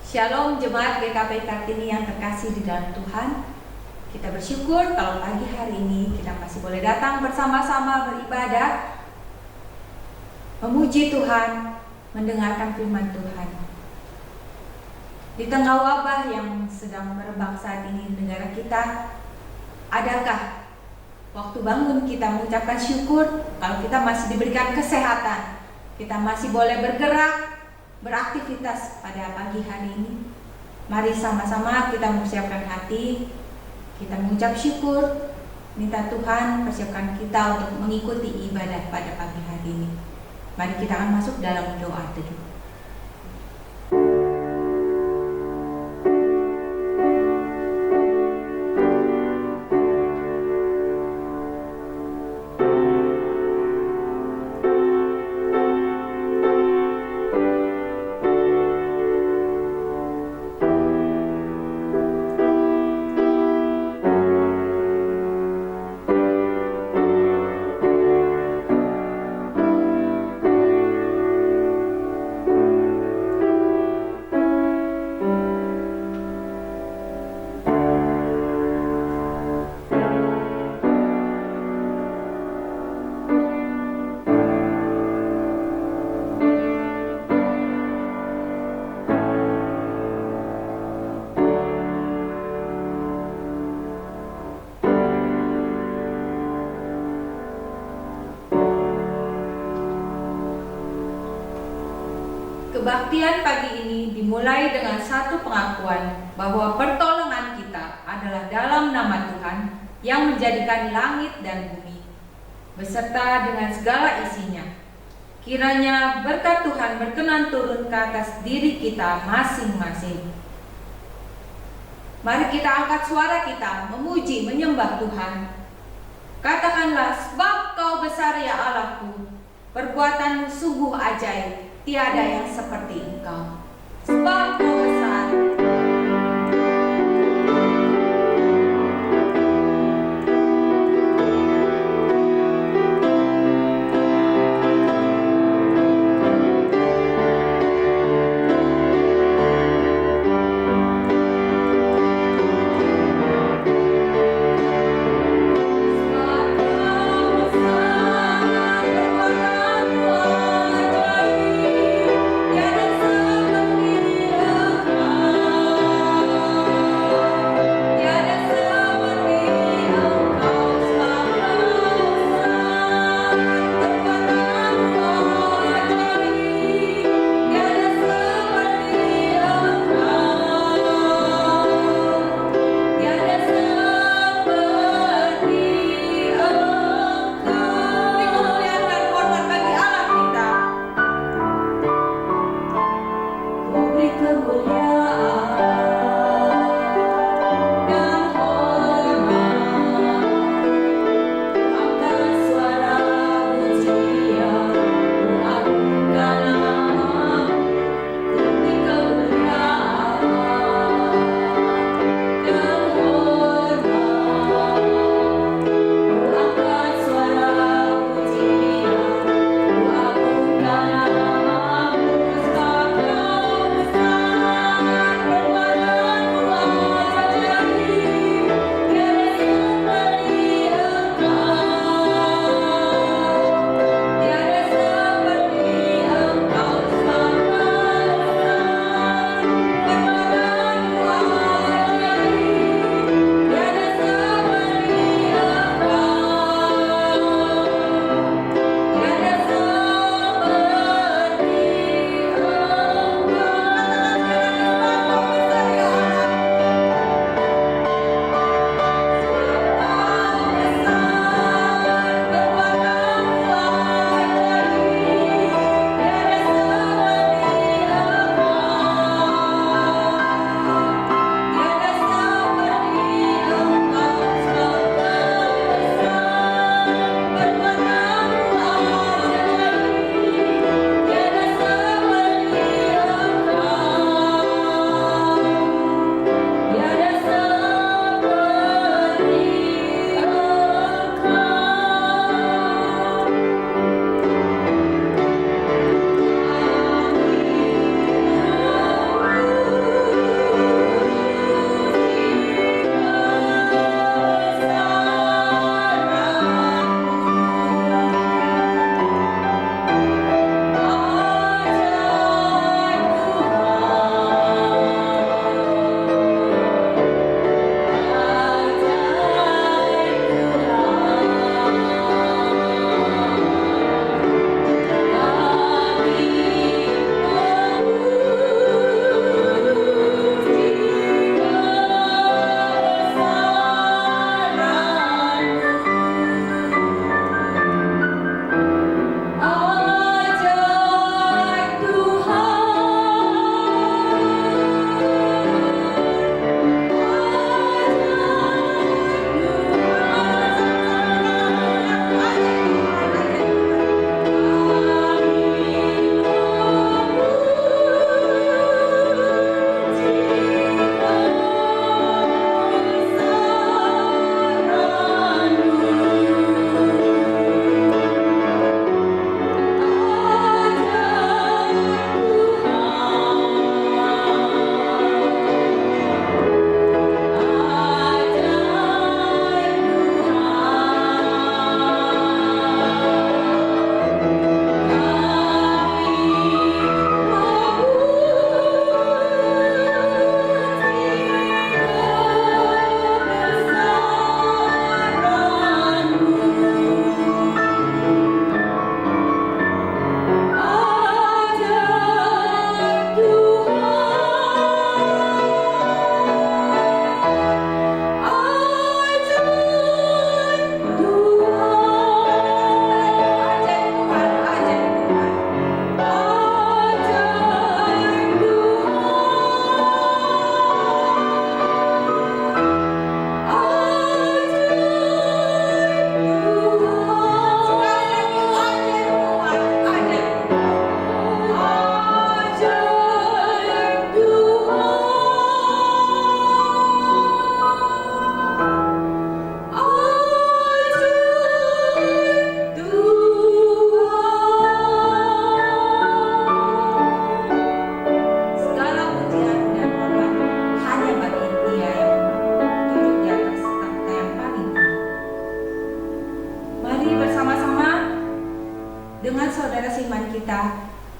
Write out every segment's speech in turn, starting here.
Shalom jemaat GKP Kartini yang terkasih di dalam Tuhan. Kita bersyukur kalau pagi hari ini kita masih boleh datang bersama-sama beribadah, memuji Tuhan, mendengarkan firman Tuhan. Di tengah wabah yang sedang merebak saat ini di negara kita, adakah waktu bangun kita mengucapkan syukur kalau kita masih diberikan kesehatan, kita masih boleh bergerak, beraktivitas pada pagi hari ini? Mari sama-sama kita mempersiapkan hati, kita mengucap syukur, minta Tuhan persiapkan kita untuk mengikuti ibadah pada pagi hari ini. Mari kita akan masuk dalam doa teduh. Kebaktian pagi ini dimulai dengan satu pengakuan bahwa pertolongan kita adalah dalam nama Tuhan yang menjadikan langit dan bumi, beserta dengan segala isinya. Kiranya berkat Tuhan berkenan turun ke atas diri kita masing-masing. Mari kita angkat suara kita memuji, menyembah Tuhan. Katakanlah, sebab Kau besar ya Allahku, perbuatanmu sungguh ajaib. Tiada yang seperti Engkau, sebab Kau besar. Tiada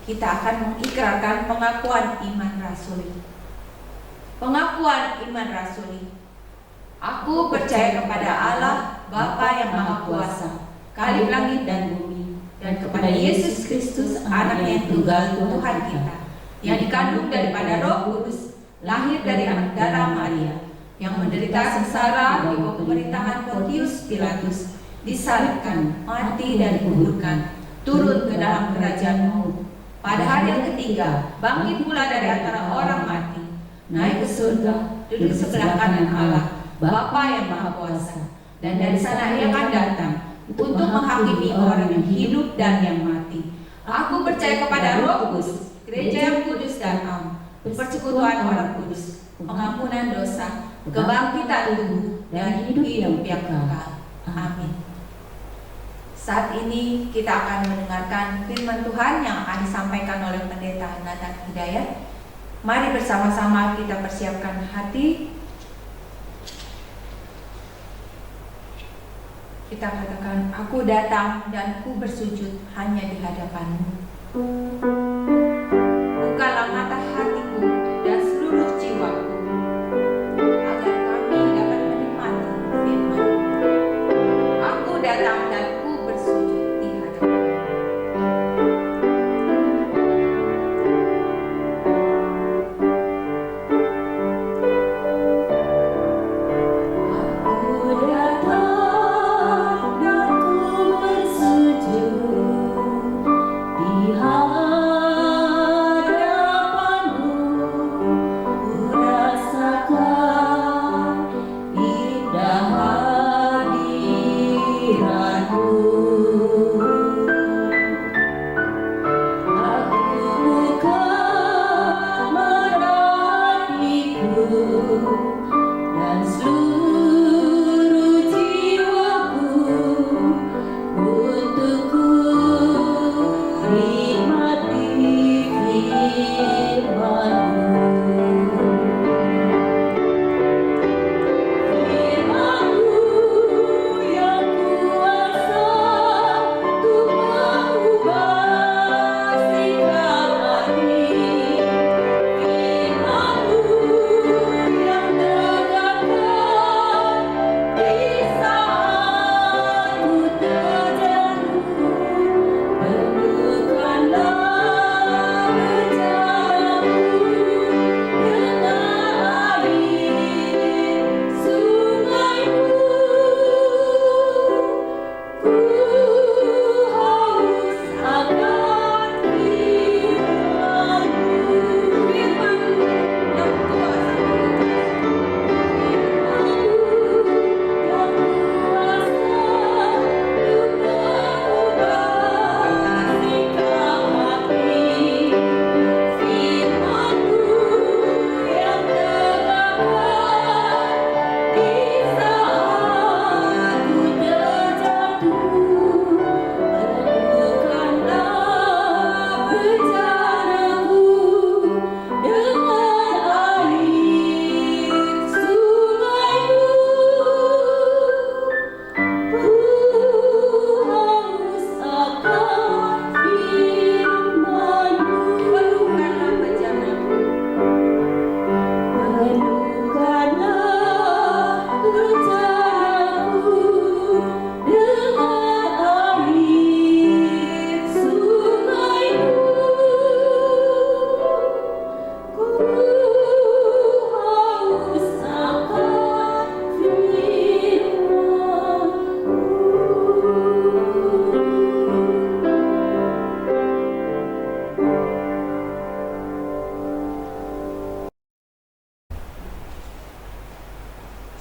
kita akan mengikrarkan pengakuan iman rasuli. Pengakuan iman rasuli. Aku percaya kepada Allah, Bapa yang Maha Kuasa, Khalif langit dan bumi, dan kepada Yesus Kristus, Anak yang tunggal Tuhan kita, yang dikandung daripada Roh Kudus, lahir dari anak darah Maria, yang menderita sengsara di bawah pemerintahan Pontius Pilatus, disalibkan, mati dan dikuburkan, turun ke dalam kerajaan maut. Pada hari yang ketiga, bangkit pula dari antara orang mati, naik ke surga, duduk sebelah kanan Allah, Bapa yang Maha Kuasa, dan dari sana Ia akan datang untuk menghakimi orang yang hidup dan yang mati. Aku percaya kepada Roh Kudus, gereja yang kudus dan am, persekutuan orang kudus, pengampunan dosa, kebangkitan tubuh, dan hidup yang kekal. Amin. Saat ini kita akan mendengarkan firman Tuhan yang akan disampaikan oleh Pendeta Nathan Hidayat. Mari bersama-sama kita persiapkan hati. Kita katakan, aku datang dan ku bersujud hanya di hadapan-Mu. Bukalah mata hatiku dan seluruh jiwaku, agar kami dapat menikmati firman-Mu. Aku datang dan ku bersujud di hadapan-Mu.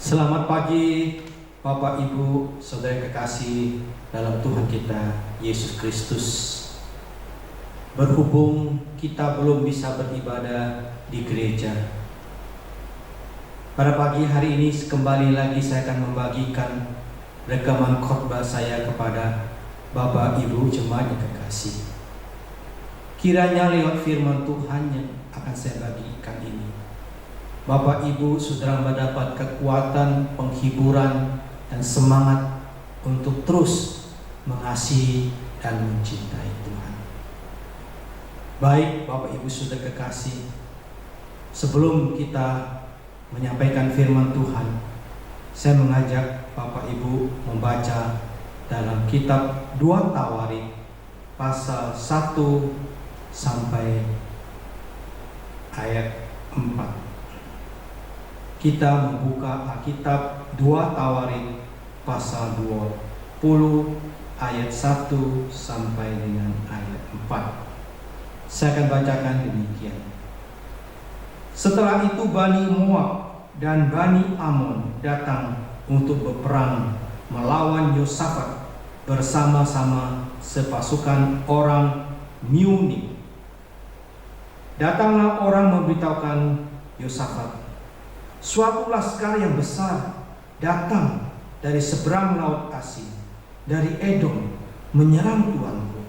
Selamat pagi Bapak Ibu, saudara kekasih dalam Tuhan kita Yesus Kristus. Berhubung kita belum bisa beribadah di gereja, pada pagi hari ini kembali lagi saya akan membagikan rekaman khotbah saya kepada Bapak Ibu jemaat yang kekasih. Kiranya lewat firman Tuhan yang akan saya bagikan ini, Bapak Ibu saudara mendapat kekuatan, penghiburan, dan semangat untuk terus mengasihi dan mencintai Tuhan. Baik Bapak Ibu Saudara kekasih, sebelum kita menyampaikan firman Tuhan, saya mengajak Bapak Ibu membaca dalam kitab 2 Tawarik pasal 1 sampai ayat 4. Kita membuka Alkitab 2 Tawarik pasal 20 ayat 1 sampai dengan ayat 4. Saya akan bacakan demikian. Setelah itu Bani Moab dan Bani Amon datang untuk berperang melawan Yosafat bersama-sama sepasukan orang Meuni. Datanglah orang memberitahukan Yosafat, suatu laskar yang besar datang dari seberang laut Asin, dari Edom, menyerang tuanku.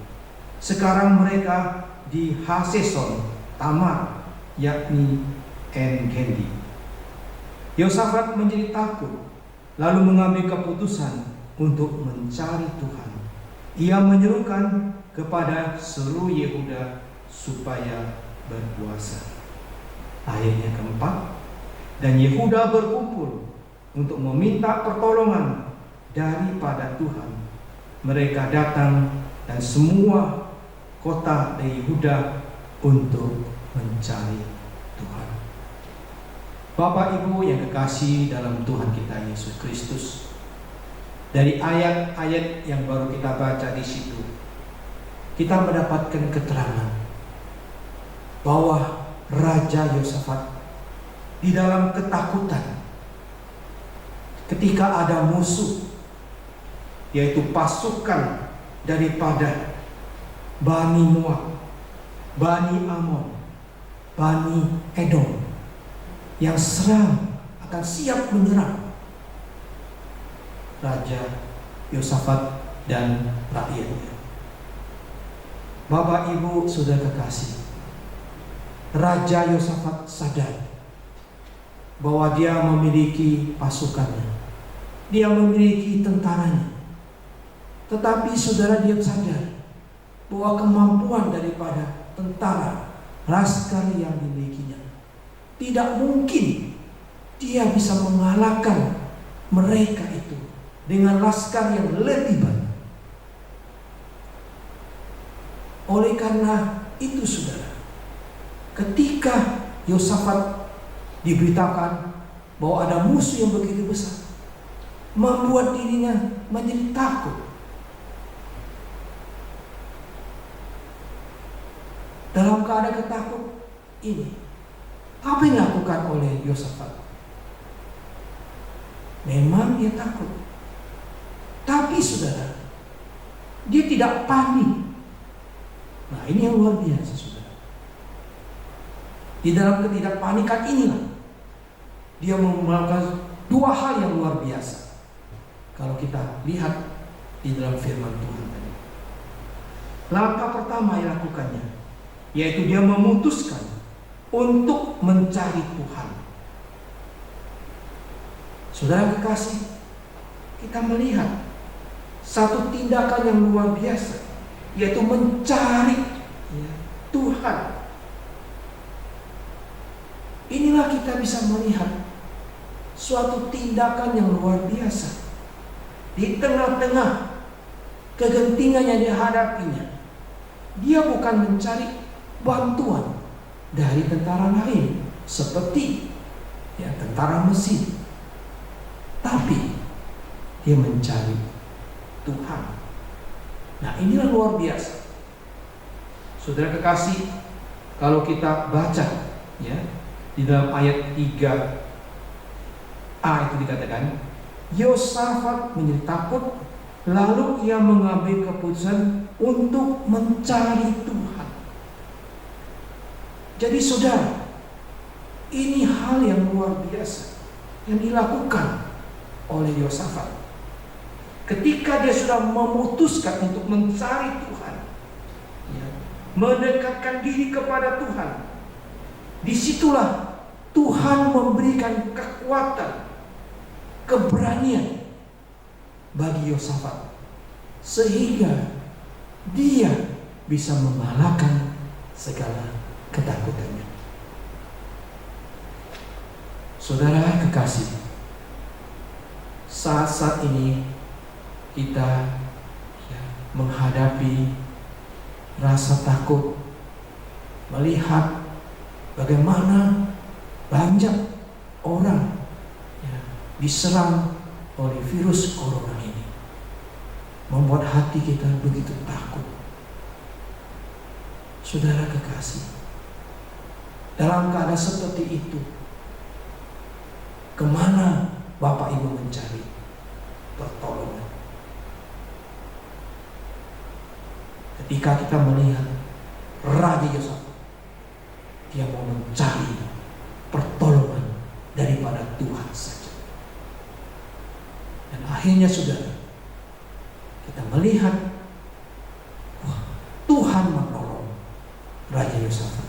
Sekarang mereka di Haseson Tamar, yakni En-Gedi. Yosafat menjadi takut, lalu mengambil keputusan untuk mencari Tuhan. Ia menyerukan kepada seluruh Yehuda supaya berpuasa. Ayatnya keempat, dan Yehuda berkumpul untuk meminta pertolongan daripada Tuhan. Mereka datang dan semua kota dari Yehuda untuk mencari Tuhan. Bapak Ibu yang kekasih dalam Tuhan kita Yesus Kristus, dari ayat-ayat yang baru kita baca di situ, kita mendapatkan keterangan bahwa Raja Yosafat di dalam ketakutan ketika ada musuh, yaitu pasukan daripada Bani Moab, Bani Amon, Bani Edom yang serang akan siap menyerang Raja Yosafat dan rakyatnya. Bapak Ibu Saudara kekasih, Raja Yosafat sadar bahwa dia memiliki pasukannya, dia memiliki tentaranya. Tetapi saudara, dia sadar bahwa kemampuan daripada tentara laskar yang dimilikinya tidak mungkin dia bisa mengalahkan mereka itu dengan laskar yang lebih banyak. Oleh karena itu saudara, ketika Yosafat diberitakan bahwa ada musuh yang begitu besar, membuat dirinya menjadi takut. Dalam keadaan ketakut ini, apa yang dilakukan oleh Yosafat? Memang dia takut, tapi saudara, dia tidak panik. Nah, ini yang luar biasa saudara. Di dalam ketidakpanikan inilah dia melakukan dua hal yang luar biasa. Kalau kita lihat di dalam firman Tuhan tadi, langkah pertama yang lakukannya yaitu dia memutuskan untuk mencari Tuhan. Saudara kekasih, kita melihat satu tindakan yang luar biasa, yaitu mencari Tuhan. Inilah kita bisa melihat suatu tindakan yang luar biasa di tengah-tengah kegentingan yang dihadapinya. Dia bukan mencari bantuan dari tentara lain seperti tentara Mesir, tapi dia mencari Tuhan. Nah, inilah luar biasa. Saudara kekasih, kalau kita baca di dalam ayat 3a itu dikatakan, Yosafat menjadi takut, lalu ia mengambil keputusan untuk mencari Tuhan. Jadi saudara, ini hal yang luar biasa yang dilakukan oleh Yosafat. Ketika dia sudah memutuskan untuk mencari Tuhan, mendekatkan diri kepada Tuhan, disitulah Tuhan memberikan kekuatan, keberanian bagi Yosafat, sehingga dia bisa mengalahkan segala ketakutannya. Saudara kekasih, saat-saat ini kita menghadapi rasa takut, melihat bagaimana banyak orang diserang oleh virus corona ini, membuat hati kita begitu takut. Saudara kekasih, dalam keadaan seperti itu, kemana Bapak Ibu mencari pertolongan? Ketika kita melihat Raja Yosafat, dia mau mencari pertolongan daripada Tuhan saja. Dan akhirnya saudara, kita melihat Tuhan menolong Raja Yosafat.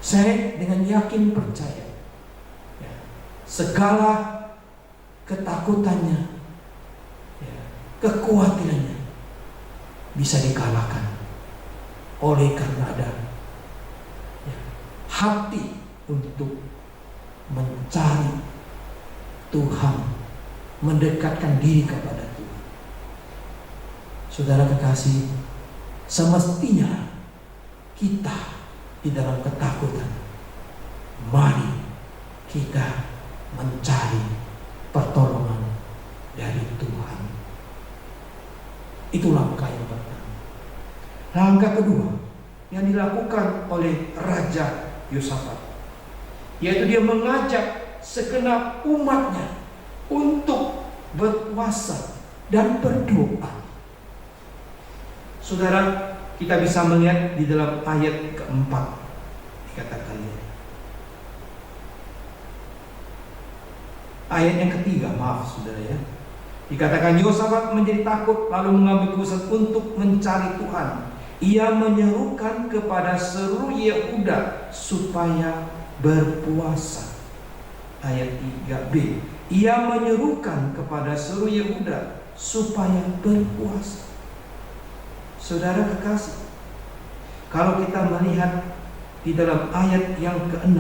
Saya dengan yakin percaya, segala ketakutannya, kekhawatirannya bisa dikalahkan oleh karena ada hati untuk mencari Tuhan, mendekatkan diri kepada Tuhan. Saudara kekasih, semestinya kita di dalam ketakutan, mari kita mencari pertolongan dari Tuhan. Itu langkah yang pertama. Langkah kedua yang dilakukan oleh Raja Yosafat, yaitu dia mengajak segenap umatnya untuk berpuasa dan berdoa. Saudara, kita bisa melihat di dalam ayat keempat dikatakan, ayat yang ketiga, maaf saudara ya, dikatakan Yosafat menjadi takut lalu mengambil keputusan untuk mencari Tuhan. Ia menyerukan kepada seluruh Yehuda supaya berpuasa. Ayat 3b, ia menyerukan kepada seluruh Yehuda supaya berpuasa. Saudara kekasih, kalau kita melihat di dalam ayat yang ke-6,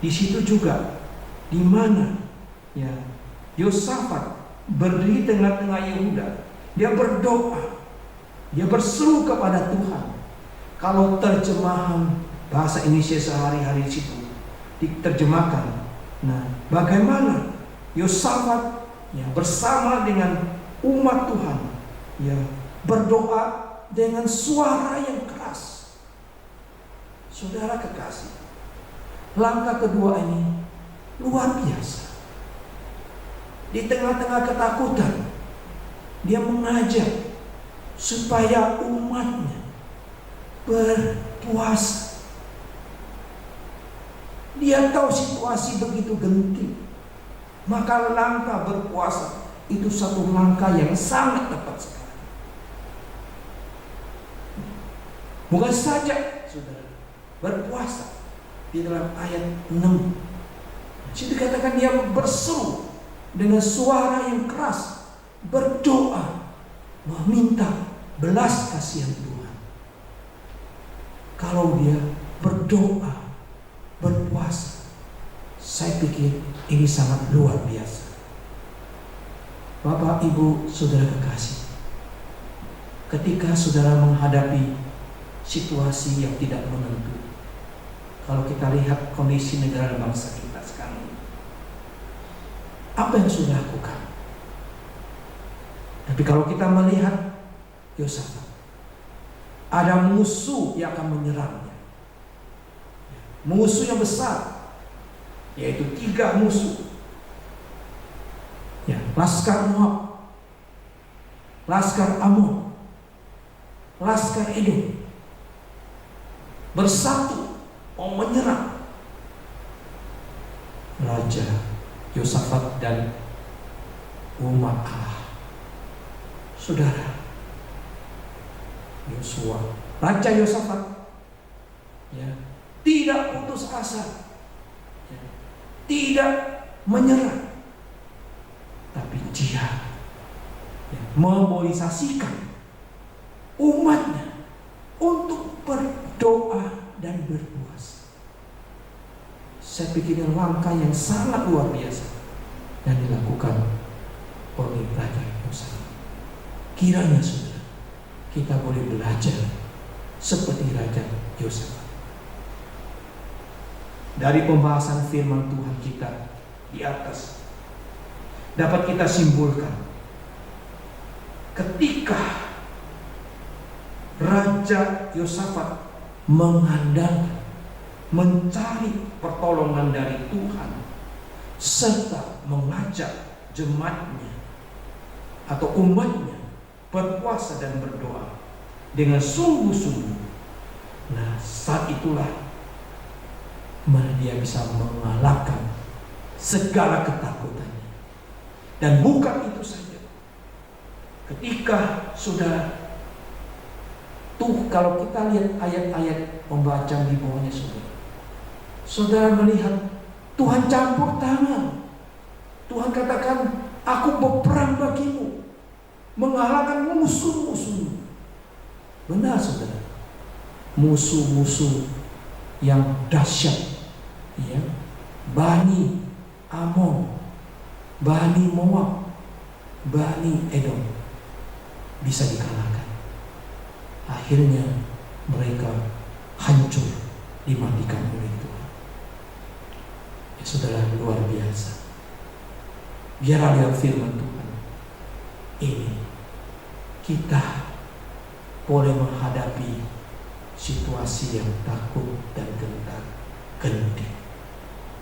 di situ juga di mana Yosafat berdiri tengah-tengah Yehuda, dia berdoa, dia berseru kepada Tuhan. Kalau terjemahan bahasa Indonesia sehari-hari situ diterjemahkan, bagaimana Yosafat bersama dengan umat Tuhan berdoa dengan suara yang keras. Saudara kekasih, langkah kedua ini luar biasa. Di tengah-tengah ketakutan, dia mengajak supaya umatnya berpuasa. Dia tahu situasi begitu genting, maka langkah berpuasa itu satu langkah yang sangat tepat sekali. Bukan saja saudara berpuasa, di dalam ayat 6 situ dikatakan dia berseru dengan suara yang keras, berdoa, meminta belas kasihan Tuhan. Kalau dia berdoa, berpuasa, saya pikir ini sangat luar biasa. Bapak, Ibu, saudara kekasih, ketika saudara menghadapi situasi yang tidak menentu, kalau kita lihat kondisi negara dan bangsa kita sekarang, apa yang sudah lakukan? Tapi kalau kita melihat Yosafat, ada musuh yang akan menyerangnya, musuh yang besar, yaitu 3 musuh, Laskar Moab, Laskar Amon, Laskar Edom, bersatu mau menyerang Raja Yosafat dan umat Allah. Saudara, Raja Yosafat tidak putus asa, tidak menyerah, tapi dia memobilisasikan umatnya untuk berdoa dan berpuasa. Saya pikir ini langkah yang sangat luar biasa yang dilakukan oleh Raja Yosafat. Kiranya saudara, kita boleh belajar seperti Raja Yosafat. Dari pembahasan firman Tuhan kita di atas, dapat kita simpulkan, ketika Raja Yosafat mengandalkan, mencari pertolongan dari Tuhan, serta mengajak jemaatnya atau umatnya berpuasa dan berdoa dengan sungguh-sungguh, nah saat itulah mana dia bisa mengalahkan segala ketakutannya. Dan bukan itu saja, ketika sudah tuh, kalau kita lihat ayat-ayat pembaca di bawahnya, saudara melihat Tuhan campur tangan. Tuhan katakan, aku berperang bagimu, mengalahkan musuh-musuhmu. Benar saudara, musuh-musuh yang dahsyat, ya, Bani Amon, Bani Moab, Bani Edom bisa dikalahkan. Akhirnya mereka hancur, dimatikan oleh Tuhan. Ya saudara, luar biasa. Biarlah lihat firman Tuhan ini, kita boleh menghadapi situasi yang takut dan gentar genting,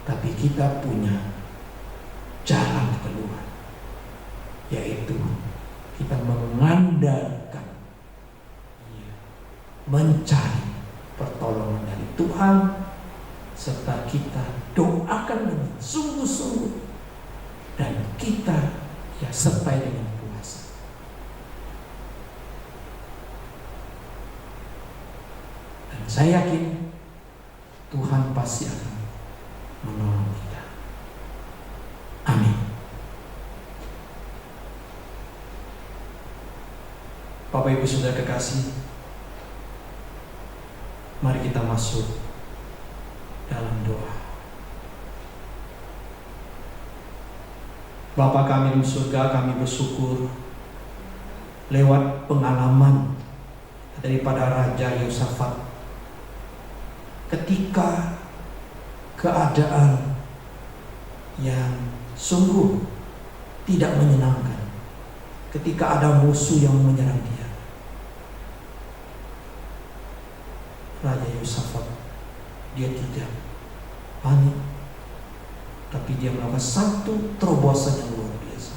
tapi kita punya jalan keluar, yaitu kita mengandalkan, mencari pertolongan dari Tuhan, serta kita doakan dengan sungguh-sungguh, dan kita sertai dengan puasa. Dan saya yakin Tuhan pasti akan menolong kita. Amin. Bapak Ibu Saudara kekasih, mari kita masuk dalam doa. Bapa kami di surga, kami bersyukur lewat pengalaman daripada Raja Yosafat ketika keadaan yang sungguh tidak menyenangkan, ketika ada musuh yang menyerang dia. Raja Yosafat, dia tidak panik, tapi dia melakukan satu terobosan yang luar biasa,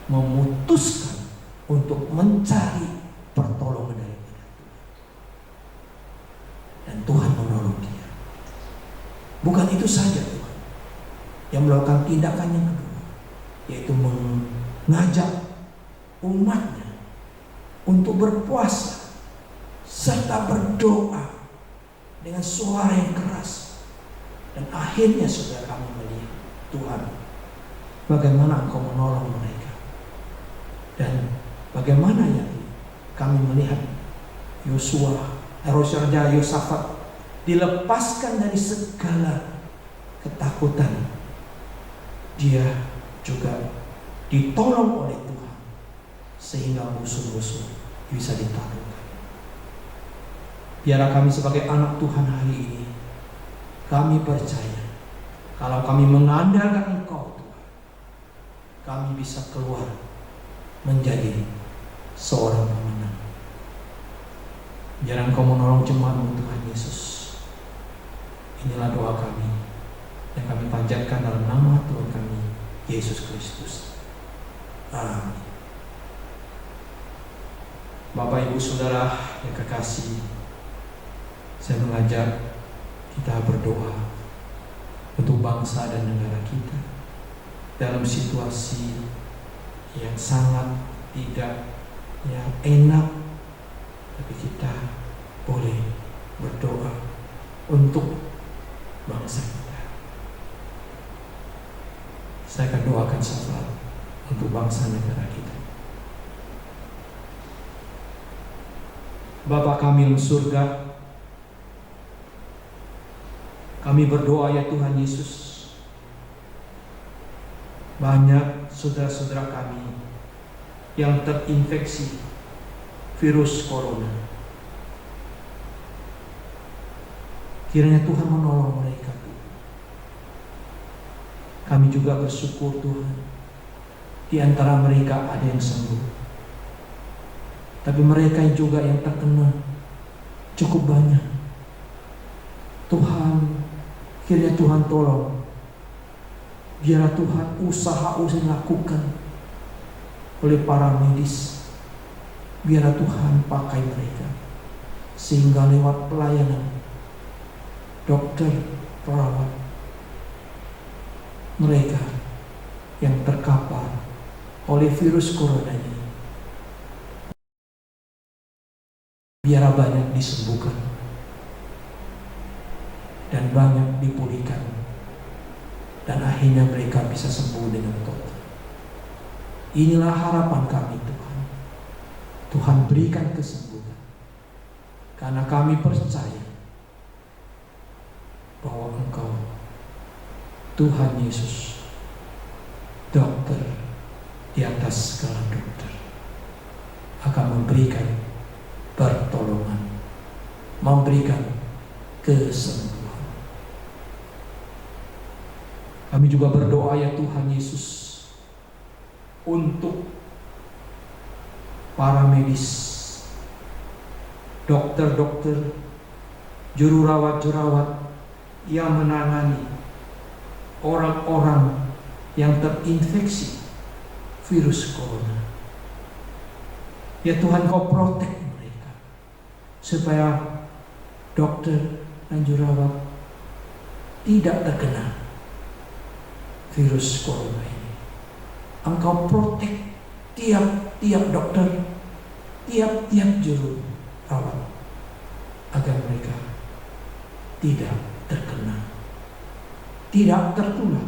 memutuskan untuk mencari pertolongan daripada Tuhan, dan Tuhan menolong dia. Bukan itu saja, Tuhan yang melakukan tindakan yang kedua, yaitu mengajak umatnya untuk berpuasa serta berdoa dengan suara yang keras. Dan akhirnya saudara, kami melihat Tuhan bagaimana Engkau menolong mereka, dan bagaimana ya kami melihat Raja Yosafat dilepaskan dari segala ketakutan. Dia juga ditolong oleh Tuhan sehingga musuh-musuh bisa ditaklukkan. Biarlah kami sebagai anak Tuhan hari ini, kami percaya kalau kami mengandalkan Engkau Tuhan, kami bisa keluar menjadi seorang pemenang. Biar Engkau menolong jemaat-Mu Tuhan Yesus. Inilah doa kami yang kami panjatkan dalam nama Tuhan kami Yesus Kristus. Amin. Bapak Ibu Saudara yang kekasih, saya mengajak kita berdoa untuk bangsa dan negara kita dalam situasi yang sangat tidak enak, tapi kita boleh berdoa untuk bangsa kita. Saya akan doakan syafaat untuk bangsa negara kita. Bapa kami di surga, Kami berdoa ya Tuhan Yesus, banyak saudara-saudara kami yang terinfeksi virus corona. Kiranya Tuhan menolong mereka. Kami juga bersyukur Tuhan, di antara mereka ada yang sembuh. Tapi mereka juga yang terkena cukup banyak. Tuhan, kiranya Tuhan tolong. Biarlah Tuhan usaha-usaha dilakukan oleh para medis. Biarlah Tuhan pakai mereka, sehingga lewat pelayanan dokter, perawat, mereka yang terkapar oleh virus corona ini, biarlah banyak disembuhkan dan banyak dipulihkan, dan akhirnya mereka bisa sembuh dengan total. Inilah harapan kami Tuhan. Tuhan berikan kesembuhan, karena kami percaya bahwa Engkau, Tuhan Yesus, dokter di atas segala dokter, akan memberikan pertolongan, memberikan kesembuhan. Kami juga berdoa ya Tuhan Yesus, untuk para medis, dokter-dokter, juru rawat-jurawat yang menangani orang-orang yang terinfeksi virus corona. Ya Tuhan, Kau protek mereka, supaya dokter dan jurawat tidak terkena virus corona ini. Engkau protek tiap-tiap dokter, tiap-tiap juru rawat, agar mereka tidak terkena, tidak tertular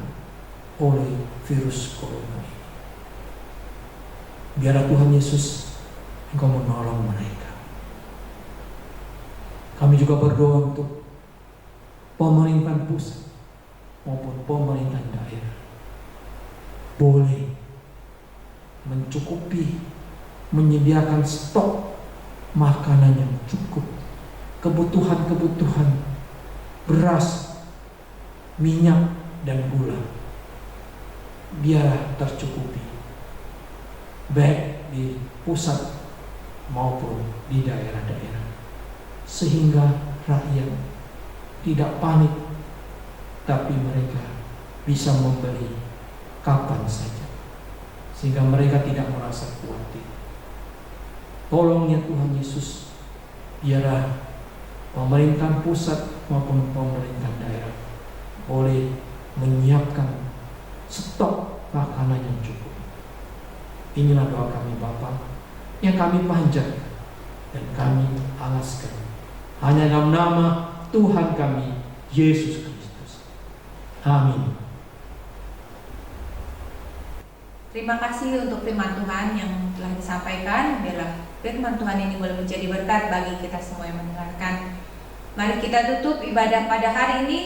oleh virus corona ini. Biarlah Tuhan Yesus, Engkau menolong mereka. Kami juga berdoa untuk pemerintahan pusat maupun pemerintahan daerah, boleh mencukupi, menyediakan stok makanan yang cukup, kebutuhan-kebutuhan beras, minyak, dan gula, biarlah tercukupi, baik di pusat maupun di daerah-daerah, sehingga rakyat tidak panik, tapi mereka bisa membeli kapan saja, sehingga mereka tidak merasa khawatir. Tolong ya Tuhan Yesus, biarlah pemerintahan pusat maupun pemerintahan daerah boleh menyiapkan stok makanan yang cukup. Inilah doa kami Bapa, yang kami panjatkan dan kami alaskan hanya dalam nama Tuhan kami Yesus Kristus. Amin. Terima kasih untuk firman Tuhan yang telah disampaikan. Biarlah firman Tuhan ini boleh menjadi berkat bagi kita semua yang mendengarkan. Mari kita tutup ibadah pada hari ini.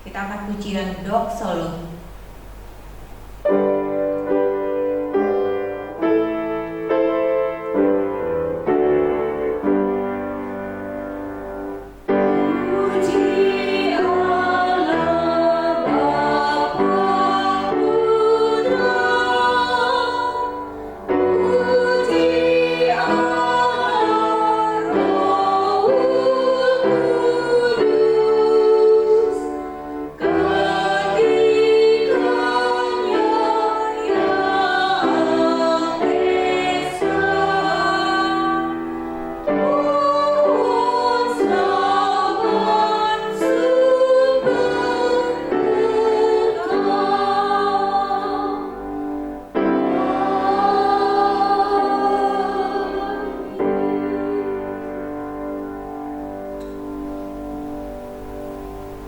Kita akan pujian Dok Solo.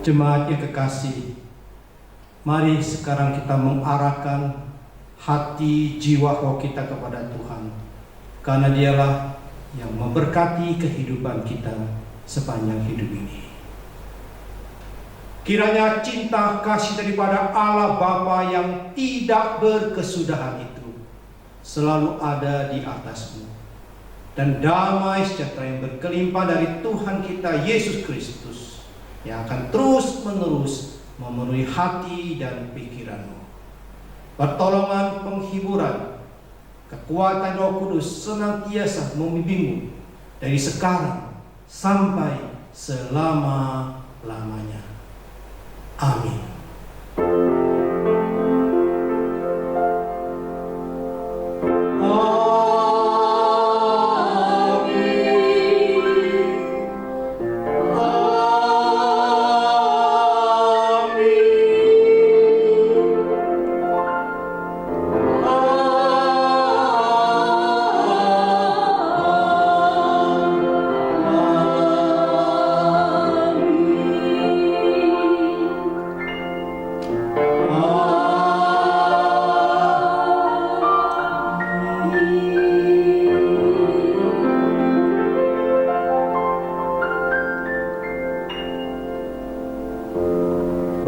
Jemaat yang kekasih, mari sekarang kita mengarahkan hati, jiwa, roh kita kepada Tuhan, karena Dialah yang memberkati kehidupan kita sepanjang hidup ini. Kiranya cinta kasih daripada Allah Bapa yang tidak berkesudahan itu selalu ada di atasmu. Dan damai sejahtera yang berkelimpah dari Tuhan kita Yesus Kristus yang akan terus-menerus memenuhi hati dan pikiranmu. Pertolongan, penghiburan, kekuatan Roh Kudus senantiasa membimbingmu dari sekarang sampai selama-lamanya. Amin.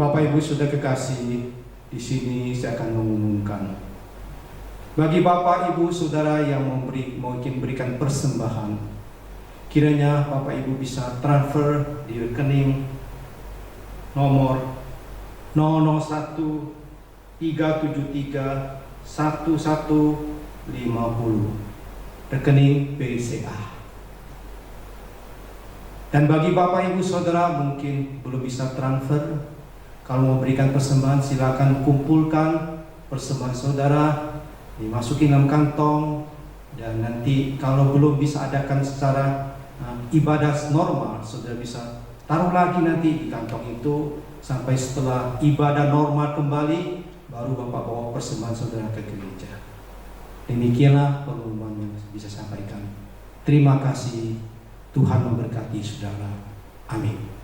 Bapak Ibu sudah kekasih, di sini saya akan mengumumkan bagi Bapak Ibu Saudara yang mungkin berikan persembahan, kiranya Bapak Ibu bisa transfer di rekening nomor 001 373 1150 rekening BCA. Dan bagi Bapak Ibu Saudara mungkin belum bisa transfer, kalau mau berikan persembahan silakan kumpulkan persembahan saudara, dimasukin dalam kantong, dan nanti kalau belum bisa adakan secara ibadah normal, saudara bisa taruh lagi nanti di kantong itu sampai setelah ibadah normal kembali, baru Bapak bawa persembahan saudara ke gereja. Demikianlah pengumuman yang bisa sampaikan. Terima kasih, Tuhan memberkati saudara. Amin.